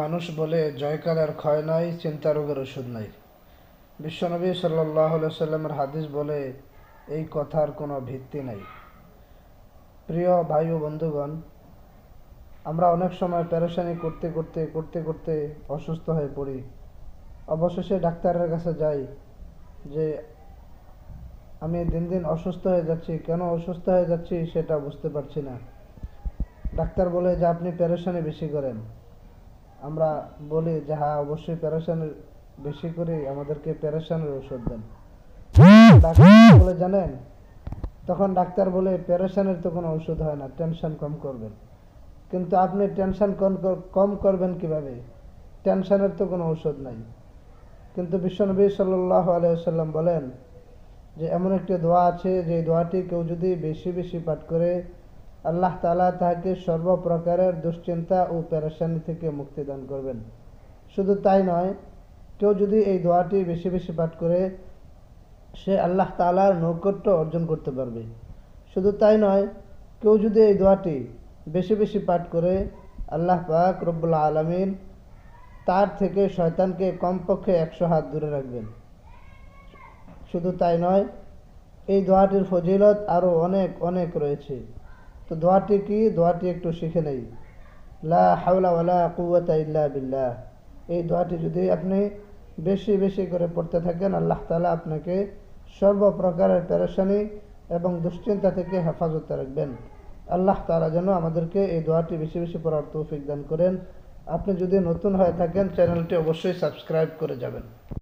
মানুষ বলে জয়কালের ক্ষয় নাই, চিন্তা রোগের ওষুধ নাই। বিশ্বনবী সাল্লাল্লাহু আলাইহি সাল্লামের হাদিস বলে এই কথার কোনো ভিত্তি নাই। প্রিয় ভাই ও বন্ধুগণ, আমরা অনেক সময় পেরেশানি করতে করতে করতে করতে অসুস্থ হয়ে পড়ি। অবশেষে ডাক্তারের কাছে যাই যে আমি দিন দিন অসুস্থ হয়ে যাচ্ছি, কেন অসুস্থ হয়ে যাচ্ছি সেটা বুঝতে পারছি না। ডাক্তার বলে যে আপনি পেরেশানি বেশি করেন। আমরা বলি যে হ্যাঁ, অবশ্যই পেরেশানির বেশি করে আমাদেরকে পেরেশানির ওষুধ দেন। ডাক্তার বলে জানেন, তখন ডাক্তার বলে পেরেশানির তো কোনো ওষুধ হয় না, টেনশন কম করবেন। কিন্তু আপনি টেনশন কম করবেন কিভাবে? টেনশনের তো কোনো ওষুধ নাই। কিন্তু বিশ্বনবী সাল্লাল্লাহু আলাইহি ওয়াসাল্লাম বলেন যে এমন একটি দোয়া আছে, যে দোয়াটি কেউ যদি বেশি বেশি পাঠ করে আল্লাহ তাআলা তাকে সর্বপ্রকারের দুশ্চিন্তা ও পেরেশানি থেকে মুক্তি দান করবেন। শুধু তাই নয়, কেউ যদি এই দোয়াটি বেশি বেশি পাঠ করে সে আল্লাহ তাআলার নৈকট্য অর্জন করতে পারবে। শুধু তাই নয়, কেউ যদি এই দোয়াটি বেশি বেশি পাঠ করে আল্লাহ পাক রব্বুল আলামিন তার থেকে শয়তানকে কমপক্ষে 100 হাত দূরে রাখবেন। শুধু তাই নয়, এই দোয়াটির ফজিলত আরও অনেক অনেক রয়েছে। তো দোয়াটি কি? দোয়াটি একটু শিখে নেই। লা হাওলা ওয়ালা কুওয়াতা ইল্লা বিল্লাহ। এই দোয়াটি যদি আপনি বেশি বেশি করে পড়তে থাকেন, আল্লাহ তাআলা আপনাকে সর্বপ্রকারের পেরেশানি এবং দুশ্চিন্তা থেকে হেফাজতে রাখবেন। আল্লাহ তাআলা যেন আমাদেরকে এই দোয়াটি বেশি বেশি পড়ার তৌফিক দান করেন। আপনি যদি নতুন হয়ে থাকেন, চ্যানেলটি অবশ্যই সাবস্ক্রাইব করে যাবেন।